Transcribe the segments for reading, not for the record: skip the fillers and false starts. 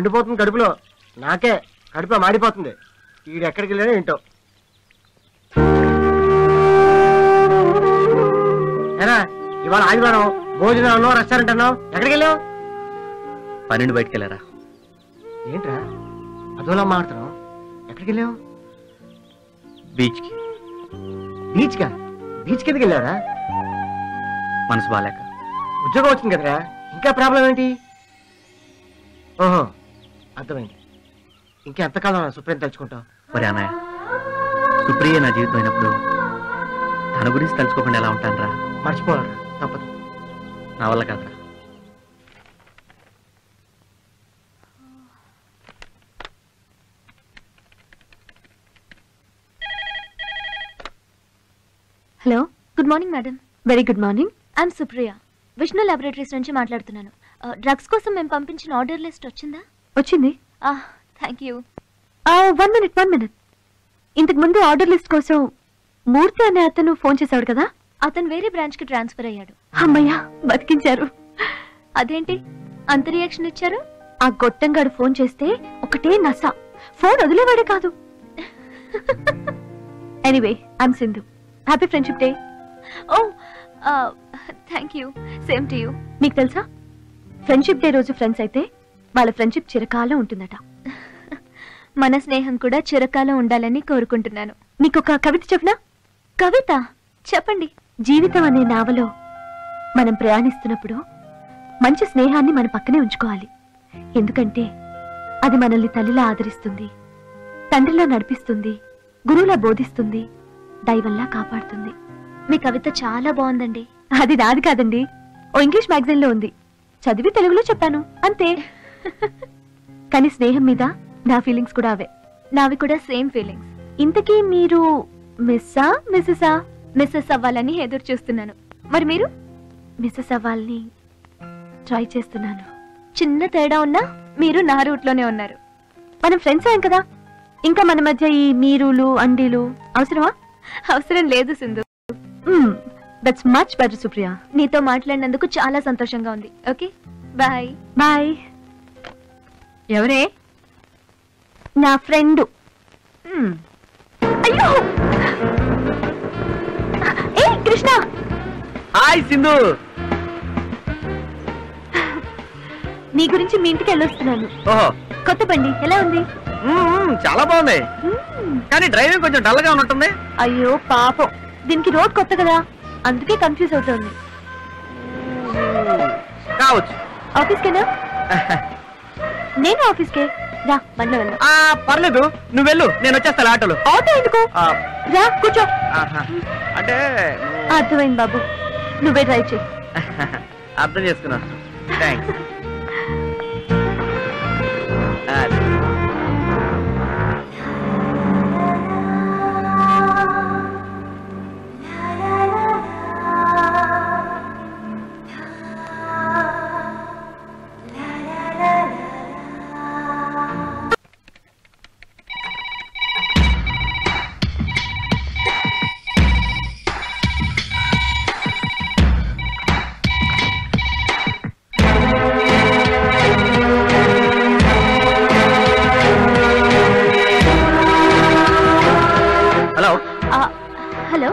మండిపోతుంది కడుపులో. నాకే కడుపులో మాడిపోతుంది. వీడు ఎక్కడికి వెళ్ళాడో ఏంటో. ఏరా ఇవాళ ఆదివారం భోజనంలో రెస్టారెంట్ అన్నావు, ఎక్కడికి వెళ్ళావు? 12 బయటకు వెళ్ళారా? ఏంట్రా అదోలా మాట్లాడుతున్నావు? ఎక్కడికి వెళ్ళావు? బీచ్కి. బీచ్కా? బీచ్ కిందకి వెళ్ళారా? మనసు బాగాలేక. ఉద్యోగం వచ్చింది కదరా, ఇంకా ప్రాబ్లం ఏంటి? ఓహో అర్థమైంది. ఇంకెంతకాలం సుప్రీం తలుచుకుంటావు? మరి అన్నయ్య, సుప్రియ నా జీవితం అయినప్పుడు తన గురించి తలుచుకోకుండా ఎలా ఉంటాను రా? మర్చిపోవాలరా, తప్పదు. నా వల్ల కాదురా. Hello, good morning madam. Very good morning. I'm Supriya, Vishnu laboratories నుంచి మాట్లాడుతున్నాను. డ్రగ్స్ కోసం మేము పంపించిన ఆర్డర్ లిస్ట్ వచ్చిందా? వచ్చింది. Thank you. 1 మినిట్. ఇంతకు ముందు ఆర్డర్ లిస్ట్ కోసం మూర్తి అనే అతను ఫోన్ చేశాడు కదా? అతను వేరే బ్రాంచ్ కి ట్రాన్స్ఫర్ అయ్యాడు. అమ్మయ్యా, బతికించారు. అదేంటి అంత రియాక్షన్ ఇచ్చారు? ఆ గొట్టంగాడు ఫోన్ చేస్తే ఒకటే నస, ఫోన్ వదిలేవాడే కాదు. Anyway, I'm Sindhu. Happy friendship day. Oh thank you, same to you. మీకు తెలుసా, ఫ్రెండ్షిప్ డే రోజు ఫ్రెండ్స్ అయితే వాళ్ళ ఫ్రెండ్షిప్ చిరకాలం ఉంటుందట. మన స్నేహం కూడా చిరకాలం ఉండాలని కోరుకుంటున్నాను. మీకు ఒక కవిత చెప్పనా? కవిత చెప్పండి. జీవితం అనే నావలో మనం ప్రయాణిస్తున్నప్పుడు మంచి స్నేహాన్ని మన పక్కనే ఉంచుకోవాలి. ఎందుకంటే అది మనల్ని తల్లిలా ఆదరిస్తుంది, తండ్రిలా నడిపిస్తుంది, గురువులా బోధిస్తుంది, దైవంలా కాపాడుతుంది. మీ కవిత చాలా బాగుందండి. అది నాది కాదండి, ఓ ఇంగ్లీష్ మ్యాగజైన్ లో ఉంది, చదివి తెలుగులో చెప్పాను అంతే. కానీ స్నేహం మీద నా ఫీలింగ్స్ కూడా అవే. నావి కూడా సేమ్ ఫీలింగ్స్. ఇంతకీ మీరు మిస్సా మిస్సెసా? మిస్సెస్ అవ్వాలని ఎదురు చూస్తున్నాను. మరి మీరు? మిస్సెస్ అవ్వాలని ట్రై చేస్తున్నాను. చిన్న తేడా ఉన్నా మీరు నా రూట్ లోనే ఉన్నారు. మనం ఫ్రెండ్స్ అయ్యాం కదా, ఇంకా మన మధ్య ఈ మీరులు అండీలు అవసరమా? అవసరం లేదు Sindhu. That's much better Supriya. నీతో మాట్లాడినందుకు చాలా సంతోషంగా ఉంది. Okay bye. బాయ్. ఎవరే? నా ఫ్రెండ్. అయ్యో ఏ కృష్ణ. హాయ్ సింధు. నీ గురించి మీ ఇంటికి వెళ్ళొస్తున్నాను. ఓహో, కొత్త బండి ఎలా ఉంది? చాలా బాగుంది, కానీ డ్రైవింగ్ కొంచెం డల్ గా ఉన్నట్టుంది. అయ్యో పాపం, దీనికి రోడ్ కొత్త కదా, అందుకే కన్ఫ్యూజ్ అవుతుంది. కావచ్చు. ఆఫీస్కేనా? నేను ఆఫీస్కే. రా బండిలో వెళ్దాం. పర్లేదు, నువ్వు వెళ్ళు, నేను వచ్చేస్తాను ఆటోలో. ఆటో ఎందుకు? రా కూర్చో. అంటే అర్థమైంది బాబు, నువ్వే డ్రైవ్ చేయి. అర్థం చేసుకున్నా, thanks. Hello,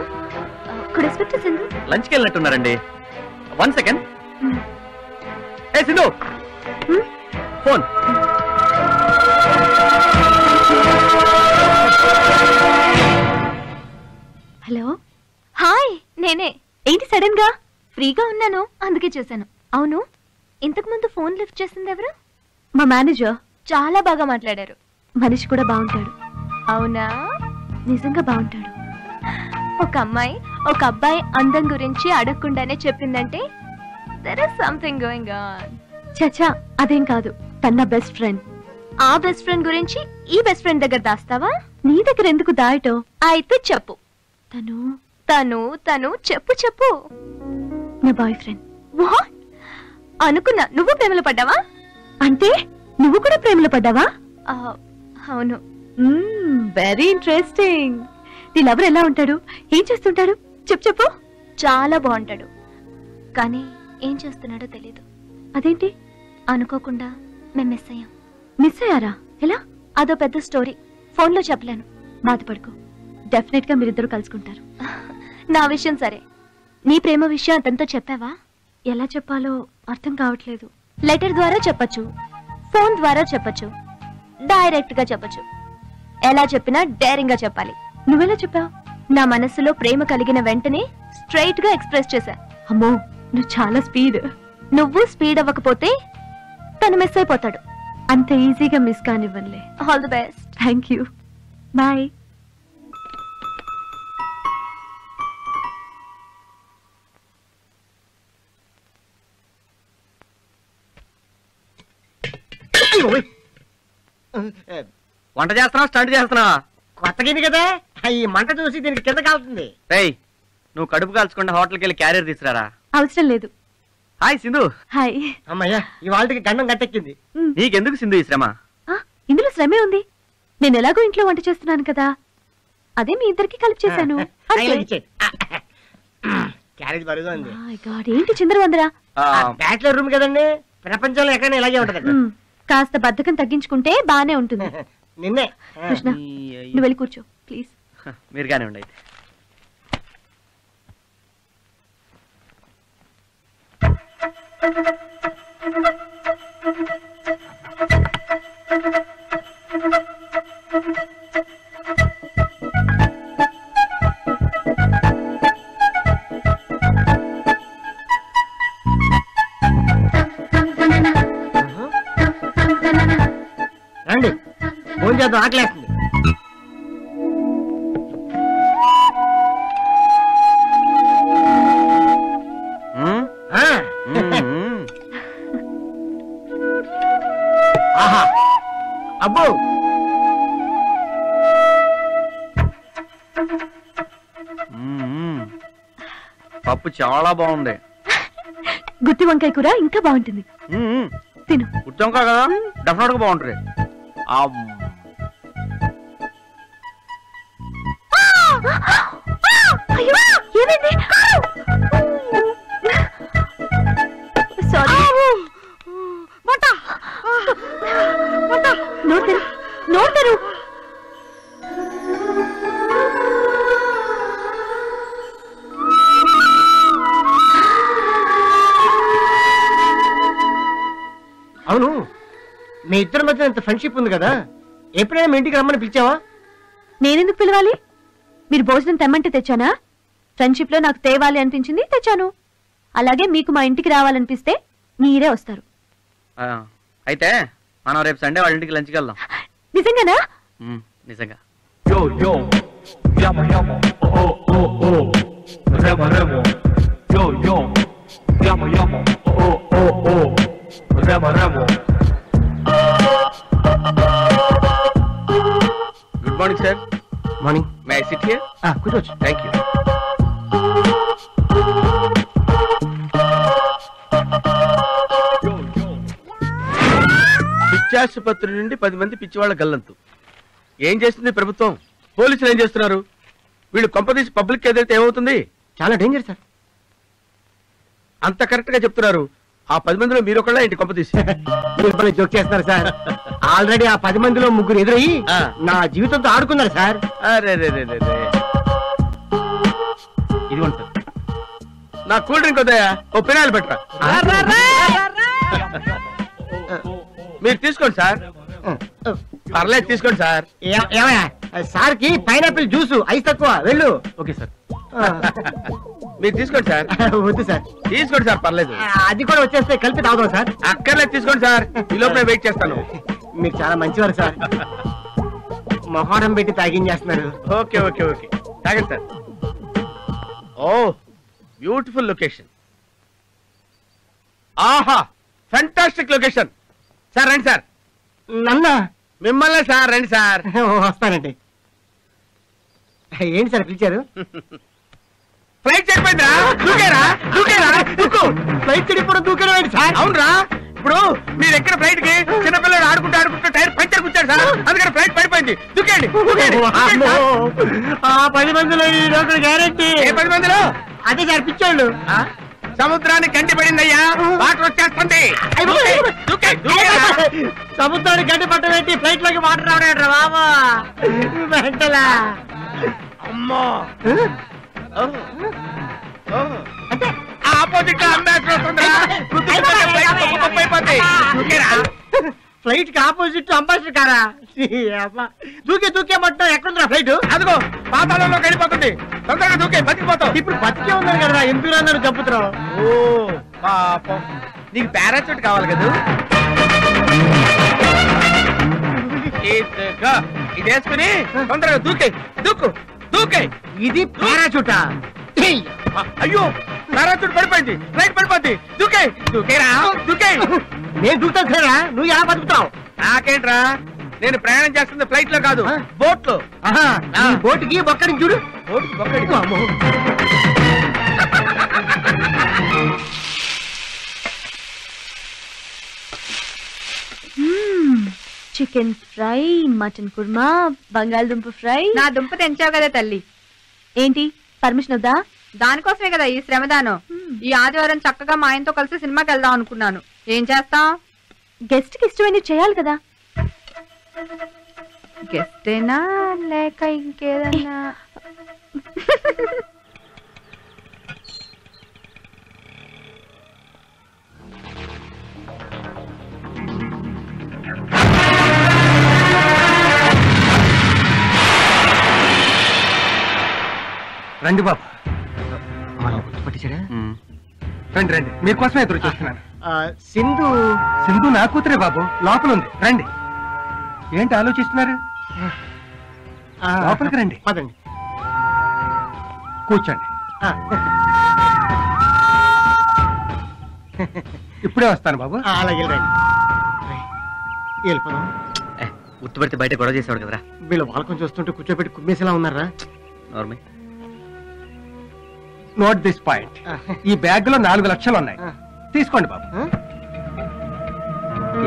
could I speak to Sindhu? లంచ్కి వెళ్ళినట్టున్నారండి. 1 సెకండ్. ఏ సింధు, ఫోన్. హలో, హాయ్, నేనే. ఏంటి సడన్ గా? ఫ్రీగా ఉన్నాను అందుకే చేశాను. అవును, ఇంతకు ముందు ఫోన్ లిఫ్ట్ చేసింది ఎవరు? మా మేనేజర్. చాలా బాగా మాట్లాడారు. మనిషి కూడా బాగుంటాడు. అవునా? నిజంగా బాగుంటాడు. ఒక అమ్మాయి ఒక అబ్బాయి అందం గురించి అడగకుండానే చెప్పిందంటే there is something going on. చచ్చా, అదేం కాదు, తన బెస్ట్ ఫ్రెండ్. ఆ బెస్ట్ ఫ్రెండ్ గురించి ఈ బెస్ట్ ఫ్రెండ్ దగ్గర దాస్తావా? నీ దగ్గర ఎందుకు దాయటం? అయితే చెప్పు. తను తను తను చెప్పు చెప్పు. నా బాయ్ ఫ్రెండ్. వాట్? అనుకున్నా నువ్వు ప్రేమలో పడ్డావా? అంటే నువ్వు కూడా ప్రేమలో పడ్డావా? అవును. Very interesting. నీ లవర్ ఎలా ఉంటాడు, ఏం చేస్తుంటాడు? చెప్పు. చాలా బాగుంటాడు, కానీ ఏం చేస్తున్నాడో తెలీదు. అదేంటి? అనుకోకుండా మేము మిస్ అయ్యాం. మిస్ అయ్యారా? ఎలా? అదో పెద్ద స్టోరీ, ఫోన్లో చెప్పలేను. బాధపడుకో, డెఫినెట్ గా మీరిద్దరు కలుసుకుంటారు. నా విషయం సరే, నీ ప్రేమ విషయం అతనితో చెప్పావా? ఎలా చెప్పాలో అర్థం కావట్లేదు. లెటర్ ద్వారా చెప్పచ్చు, ఫోన్ ద్వారా చెప్పచ్చు, డైరెక్ట్ గా చెప్పచ్చు. ఎలా చెప్పినా డేరింగ్ గా చెప్పాలి. నువ్వెలా చెప్పావు? నా మనస్సులో ప్రేమ కలిగిన వెంటనే స్ట్రైట్ గా ఎక్స్ప్రెస్ చేశా. అమ్మో, నువ్వు చాలా స్పీడ్. నువ్వు స్పీడ్ అవ్వకపోతే తను మిస్ అయిపోతాడు. అంత ఈజీగా మిస్ కానివ్వనులే. All the best. Thank you. Bye. వంట చేస్తున్నావా, స్టంట్ చేస్తున్నావా? కొత్త గిన్నె కదా, ఈ మంట చూసి దీనికి కింద కాలుతుంది. రేయ్, నువ్వు కడుపు కాల్చకుండా హోటల్కి వెళ్ళి క్యారియర్ తీసుకురారా. అవసరం లేదు. హాయ్ సింధు. హాయ్. అమ్మయ్యా, ఈ వాళ్ళకి గండం గట్టెక్కింది. నీకెందుకు సింధు ఈ శ్రమ? ఇందులో శ్రమే ఉంది. నేను ఎలాగో ఇంట్లో వంట చేస్తున్నాను కదా, అదే మీ ఇద్దరికి కలిపి చేశాను. క్యారేజ్ బరుగా ఉంది. ఏంటి చిందరవందరా? బ్యాచిలర్ రూమ్ కదండి, ప్రపంచంలో ఎక్కడైనా ఇలాగే ఉంటది. కాస్త బద్ధకం తగ్గించుకుంటే బానే ఉంటుంది. నిన్నే. కృష్ణ, నువ్వు వెళ్ళి కూర్చో ప్లీజ్. మీరు కానీ ఉండండి. రండి, ఫోన్ చేద్దాం, ఆకలేస్తుంది. ఆహా, అబ్బో, పప్పు చాలా బాగుంది. గుత్తి వంకాయ కూర ఇంకా బాగుంటుంది. తిను. గుత్తి వంకాయ కదా, డెఫినెట్ గా బాగుంటుంది. ఏమైంది? సారీ. నోడతారు. అవును, మీ ఇద్దరి మధ్య ఇంత ఫ్రెండ్షిప్ ఉంది కదా, ఎప్పుడైనా మీ ఇంటికి రమ్మని పిలిచావా? నేనెందుకు పిలవాలి? మీరు భోజనం తెమ్మంటే తెచ్చానా? ఫ్రెండ్షిప్ లో నాకు తేవాలి అనిపించింది, తెచ్చాను. అలాగే మీకు మా ఇంటికి రావాలనిపిస్తే మీరే వస్తారు. అయితే మనం రేపు సండే వాళ్ళ ఇంటికి లంచ్కి వెళ్దాం. నిజంగానా? నిజంగా. Good morning sir. Morning. May I sit here? కూర్చోవచ్చు. Thank you. పిచ్చాసుపత్రి నుండి 10 మంది పిచ్చివాళ్ల గల్లంతు. ఏం చేస్తుంది ప్రభుత్వం? పోలీసులు ఏం చేస్తున్నారు? వీళ్ళు కొంపదీసి పబ్లిక్ ఎదురైతే ఏమవుతుంది? చాలా డేంజర్ సార్. అంత కరెక్ట్ గా చెప్తున్నారు. ఆ 10 మందిలో మీరు ఒకళ్ళ ఇంటి కొంపదీసి జోక్ చేస్తున్నారు సార్. ఆల్రెడీ ఆ 10 మందిలో 3 ఎదురయ్యి నా జీవితంతో ఆడుకున్నారు సార్. ఇదిగోండి సార్. నా కూల్ డ్రింక్ వద్దయా, ఓ పినాయిల్ పెట్టరా. మీరు తీసుకోండి సార్. పర్లేదు, తీసుకోండి సార్. ఏమయ్యా, సార్ కి పైనాపిల్ జ్యూస్ ఐస్ తక్కువ. వెళ్ళు. Okay sir. మీరు తీసుకోండి సార్. వద్దు సార్. తీసుకోండి సార్, పర్లేదు. అది కూడా వచ్చేస్తే కలిపి తాగుదాం సార్. అక్కర్లేదు, తీసుకోండి సార్. ఈ లోపల వెయిట్ చేస్తాను. మీరు చాలా మంచివారు సార్. మొహాడం పెట్టి తాగించేస్తున్నారు. ఓకే ఓకే ఓకే, తాగండి సార్. ఓ, బ్యూటిఫుల్ లొకేషన్. ఆహా, ఫెంటాస్టిక్ లొకేషన్. సార్ రండి సార్. నన్నా? మిమ్మల్ని సార్, రండి సార్. వస్తానండి. ఏంటి సార్ పిలిచారు? ఫ్లైట్ చెడిపోయిందిరా, దూకేరా దూకేరా, దూకు. ఫ్లైట్ చెడిపోవడం దూకేరా సార్? అవునరా, ఇప్పుడు మీరు ఎక్కడ ఫ్లైట్ కి చిన్నపిల్లలు ఆడుకుంటూ టైర్ పంచర్ కూర్చాడు సార్, అందుకని ఫ్లైట్ పడిపోయింది. దూకేయండి. ఆ 10 మందిలో ఈ రోజు గ్యారెంటీ. ఏ 10 మందిలో? అదే సార్ పిచ్చోళ్ళు. సముద్రానికి గంటి పడిందయ్యా, వాటర్ వచ్చేస్తుంది. సముద్రానికి గంటి పట్ట పెట్టి ఫ్లైట్ లోకి వాటర్ రావడం బాబా వెంటలా. అమ్మో ఆపోజిట్ లో అంబాసిడర్ వస్తుందా? ఫ్లైట్ కి ఆపోజిట్ అంబాసిడర్ కారా? దూకే మొత్తం ఎక్కడుందా ఫ్లైట్? అదిగో పాతాళంలో వెళ్ళిపోతుంది, తొందరగా దూకే బతికిపోతావు. ఇప్పుడు బతికే ఉన్నారు కదా, ఎందుకు అందరూ చంపుతున్నావు? ఓ పాపం, నీకు పారాచూట్ కావాలి కదా? ఇది వేసుకుని తొందరగా దూకే, దూకే. ఇది పారాచూటా? అయ్యో పారాచూట్ పడిపోయింది, ఫ్లైట్ పడిపోద్ది. దూకేరా. నేను దూకుతాను సారా, నువ్వు ఎలా బతుకుతావు? నాకేంట్రా, నేను ప్రయాణం చేస్తుంది ఫ్లైట్ లో కాదు, బోట్ లో. బోటుకి బొక్కడికి చూడు. బోటుకి బొక్కడి. చికెన్ ఫ్రై, మటన్ కుర్మా, బంగాళదుంప ఫ్రై. నా దుంప తెంచావు కదా తల్లి. ఏంటి పర్మిషన్ వద్దా? దానికోసమే కదా ఈ శ్రమదానం. ఈ ఆదివారం చక్కగా మా ఆయనతో కలిసి సినిమాకి వెళ్దాం అనుకున్నాను. ఏం చేస్తాం? గెస్ట్ కి ఇష్టమైనవి చేయాలి కదా. గెస్టేనా లేక ఇంకేదన్నా? రండి బాబు. గుర్తుపట్టించారా? రండి, మీకోసమే ఎదురు చూస్తున్నాను. సింధు నా కూతురే బాబు, లోపల ఉంది. రండి. ఏంటి ఆలోచిస్తున్నారు? లోపలికి రండి. పదండి, కూర్చోండి. ఇప్పుడే వస్తాను బాబు. అలాగే రండి. వెళ్ళిపోదాం. గుర్తుపెడితే బయట గొడవ చేసేవాడు కదరా. వీళ్ళు వాళ్ళకొని చూస్తుంటే కూర్చోబెట్టి కుమ్మేసేలా ఉన్నారా? నార్మల్. Note this point. ఈ బ్యాగ్ లో 4 లక్షలు ఉన్నాయి, తీసుకోండి బాబు.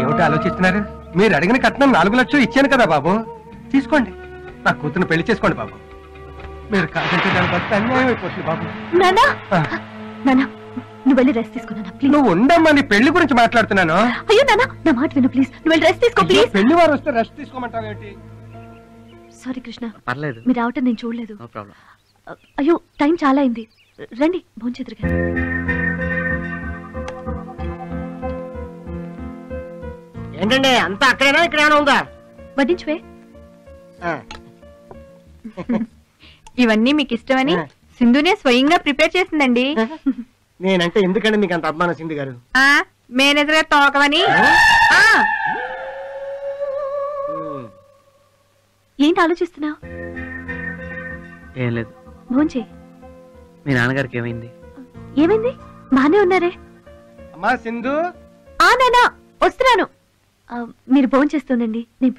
ఏమిటి ఆలోచిస్తున్నారు? మీరు అడిగిన కట్నం 4 లక్షలు ఇచ్చాను కదా బాబు, తీసుకోండి. నా కూతురు పెళ్లి చేసుకోండి బాబు. మీరు కాదంటే దాని బట్టి అన్యాయం అయిపోతుంది బాబు. నానా నువ్వు వెళ్ళి రెస్ట్ తీసుకున్నా ప్లీజ్. నువ్వు ఉండమ్మా, నీ పెళ్లి గురించి మాట్లాడుతున్నాను. అయ్యో నానా, నా మాట విను ప్లీజ్. నువ్వు వెళ్ళి రెస్ట్ తీసుకో ప్లీజ్. పెళ్లి వారు వస్తే రెస్ట్ తీసుకోమంటావు ఏంటి? సారీ కృష్ణ, పర్లేదు, మీరు రావటం నేను చూడలేదు. No problem. అయ్యో టైం చాలా అయింది, రండి భోంచేదురుగా. ఏంటండి అంతా అక్కడేనా ఇక్కడ ఏమైనా ఉందా? వడ్డించువే. ఇవన్నీ మీకు ఇష్టమని సింధునే స్వయంగా ప్రిపేర్ చేసిందండి. నేనంటే ఎందుకంటే మీకు అంత అభిమానం సింధు గారు? మేనేజర్ గారు తోకమని. ఏంటి ఆలోచిస్తున్నావు? ఏం లేదు. భోంచే. మీ నాన్నగారికి ఏమైంది? ఏమైంది? బానే ఉన్నారే. అమ్మా సింధు. నానా వస్తున్నాను. మీరు భోంచేస్తుండండి, నేను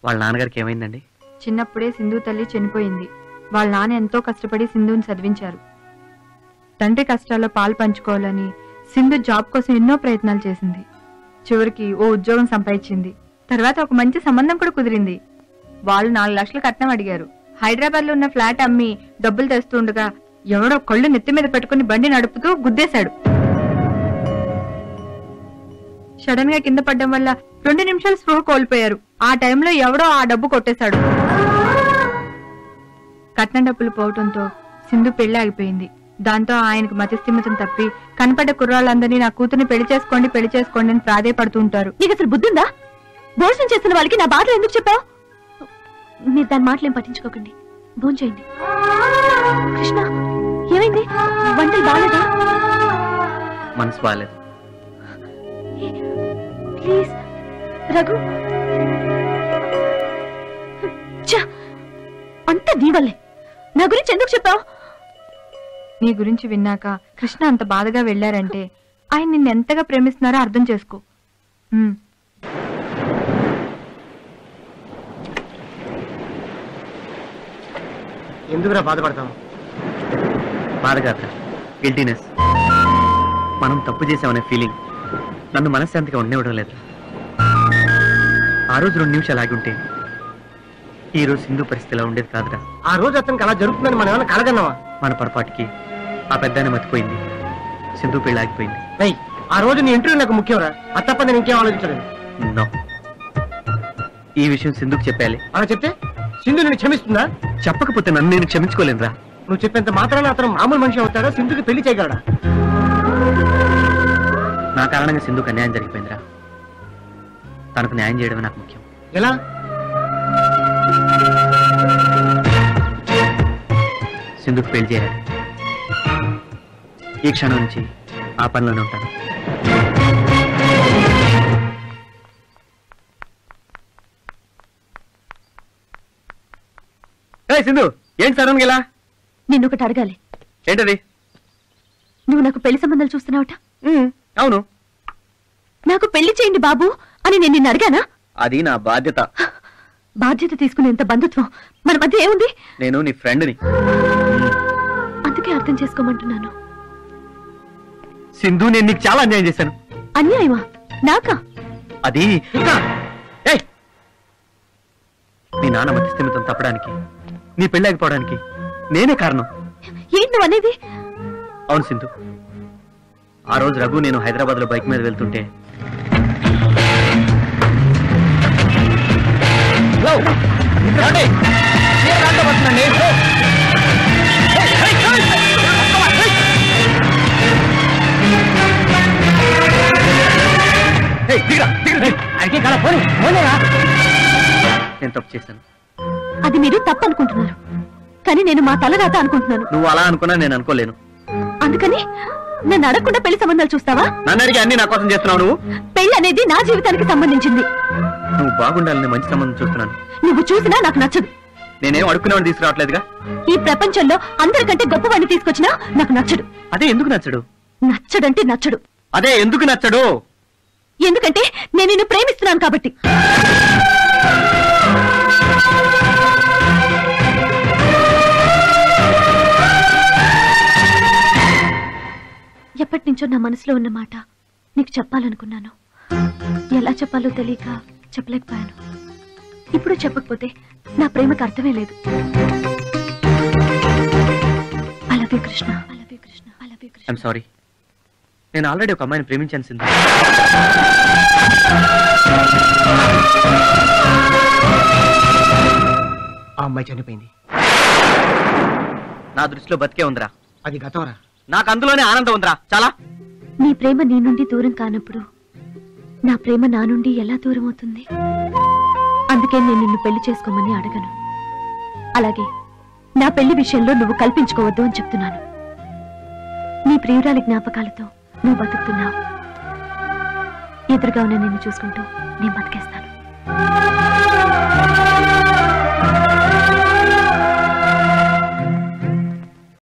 వాళ్ళ నాన్నగారికి ఏమైందండి? చిన్నప్పుడే సింధు తల్లి చనిపోయింది. వాళ్ళ నాన్న ఎంతో కష్టపడి సింధుని చదివించారు. తండ్రి కష్టాల్లో పాలు పంచుకోవాలని సింధు జాబ్ కోసం ఎన్నో ప్రయత్నాలు చేసింది. చివరికి ఓ ఉద్యోగం సంపాదించింది. తర్వాత ఒక మంచి సంబంధం కూడా కుదిరింది. వాళ్ళు 4 లక్షలు కట్నం అడిగారు. హైదరాబాద్ లో ఉన్న ఫ్లాట్ అమ్మి డబ్బులు తెస్తుండగా ఎవడో కళ్ళు నెత్తి మీద పెట్టుకుని బండి నడుపుతూ గుద్దేశాడు. సడన్ గా కింద పడ్డం వల్ల 2 నిమిషాలు స్పృహ కోల్పోయారు. ఆ టైంలో ఎవడో ఆ డబ్బు కొట్టేశాడు. కట్నం డబ్బులు పోవటంతో సింధు పెళ్లి ఆగిపోయింది. దాంతో ఆయనకు మతిస్థిమితం తప్పి కనపడ్డ కుర్రాళ్ళందరినీ నా కూతుర్ని పెళ్లి చేసుకోండి అని ప్రాధేయపడుతూ ఉంటారు. నీకు అసలు బుద్ధిందా? భోజనం చేస్తున్న వాళ్ళకి నా బాధలు ఎందుకు చెప్పావు? మీరు దాని మాటలేం పట్టించుకోకండి, భోంచేయండి. కృష్ణ ఏమైంది? వంటలు బాగాలేదా? మనసు బాగాలేదు. ప్లీజ్ రఘు, అంత నీ వల్లే. నా గురించి ఎందుకు చెప్పావు? నీ గురించి విన్నాక కృష్ణ అంత బాధగా వెళ్లారంటే ఆయన నిన్ను ఎంతగా ప్రేమిస్తున్నారో అర్థం చేసుకో. ఎందుకురా బాధపడతాం? బాధ కాదురా, గిల్టీనెస్. మనం తప్పు చేసామనే ఫీలింగ్ నన్ను మనశ్శాంతిగా ఉండనివ్వడం లేదు. ఆ రోజు 2 నిమిషాలు ఆగి ఉంటే ఈ రోజు సింధు పరిస్థితి ఇలా ఉండేది కాదురా. ఆ రోజు అతనికి అలా జరుగుతుందని మనం ఏమైనా కలగన్నావా? మన పొరపాటుకి ఆ పెద్దాన్ని మతిపోయింది, సింధు పెళ్లి ఆగిపోయింది. ఏయ్, ఆ రోజు నీ ఇంటర్వ్యూ నాకు ముఖ్యంరా. అది తప్ప నేను ఇంకేం ఆలోచించలేదు. నో, ఈ విషయం సింధుకు చెప్పాలి. అలా చెప్తే సింధు నేను క్షమిస్తుందా? చెప్పకపోతే నన్ను నేను క్షమించుకోలేనురా. నువ్వు చెప్పేంత మాత్రాన అతను మామూలు మనిషి అవుతాడా? సింధుకి పెళ్లి చేయగలడా? నా కారణంగా సింధుకు అన్యాయం జరిగిపోయిందిరా. తనకు న్యాయం చేయడమే నాకు ముఖ్యం. ఎలా? సింధుకు పెళ్లి చేయాలి. ఈ క్షణం నుంచి ఆ పనిలోనే ఉంటాను. సింధు, ఏంటి సడన్ గా ఇలా? నిన్నొకటి అడగాలి. ఏంటది? నువ్వు నాకు పెళ్లి సంబంధాలు చూస్తున్నావట? అవును. నాకు పెళ్లి చేయండి బాబు అని నేను నిన్ను అడిగానా? అది నా బాధ్యత. బాధ్యత తీసుకునేంత బంధుత్వం మన మధ్య ఏముంది? నేను నీ ఫ్రెండ్ని. అందుకే అర్థం చేసుకోమంటున్నాను. సింధు, నేను నీకు చాలా అన్యాయం చేశాను. అన్యాయమా? నాకా? అది నీ నాన్న మధ్యస్థిమితం తప్పడానికి, నీ పెళ్ళాగిపోవడానికి నేనే కారణం. ఏంటి నువ్వు అనేది? అవును సింధు, ఆ రోజు రఘు నేను హైదరాబాద్ లో బైక్ మీద వెళ్తుంటే నేను తప్పు చేశాను. అది మీరు తప్పు అనుకుంటున్నారు, కానీ నేను మా తలరాత అనుకుంటున్నాను. నువ్వు అలా అనుకున్నా నేను అనుకోలేను. అందుకని నన్ను అడగకుండా పెళ్లి సంబంధాలు చూస్తావా? నన్ను అడిగి అన్ని నా కోసం చేస్తున్నావు. నువ్వు పెళ్లి అనేది నా జీవితానికి సంబంధించింది. నువ్వు బాగుండాలని మంచి సంబంధం చూస్తున్నాను. నువ్వు చూసినా నాకు నచ్చదు. నేనేం అడుక్కునేవాడిని తీసుకురావట్లేదుగా. ఈ ప్రపంచంలో అందరికంటే గొప్పవాడిని తీసుకొచ్చినా నాకు నచ్చడు. అదే ఎందుకు నచ్చడు? నచ్చడంటే నచ్చడు. అదే ఎందుకు నచ్చడు? ఎందుకంటే నేను నిన్ను ప్రేమిస్తున్నాను కాబట్టి. ఎప్పటి నుంచో నా మనసులో ఉన్న మాట నీకు చెప్పాలనుకున్నాను. ఎలా చెప్పాలో తెలియక చెప్పలేకపోయాను. ఇప్పుడు చెప్పకపోతే నా ప్రేమకు అర్థమే లేదు. అలాగే కృష్ణ, అలాగే కృష్ణ, అలాగే కృష్ణ. I'm sorry. నేను ఆల్రెడీ ఒక అమ్మాయిని ప్రేమించాను సింధు. ఆ అమ్మాయి చనిపోయింది. నా దృష్టిలో బతికే ఉందిరా. అది గతంరా. నాకు అందులోనే ఆనందం ఉందిరా. చాలా. నీ ప్రేమ నీ నుండి దూరం కానప్పుడు నా ప్రేమ నా నుండి ఎలా దూరం అవుతుంది? అందుకే నేను నిన్ను పెళ్లి చేసుకోమని అడగను. అలాగే నా పెళ్లి విషయంలో నువ్వు కల్పించుకోవద్దు అని చెప్తున్నాను. నీ ప్రియురాలి జ్ఞాపకాలతో నువ్వు బతుకుతున్నావు. ఎదురుగా ఉన్న నిన్ను చూసుకుంటూ నేను బతికేస్తాను.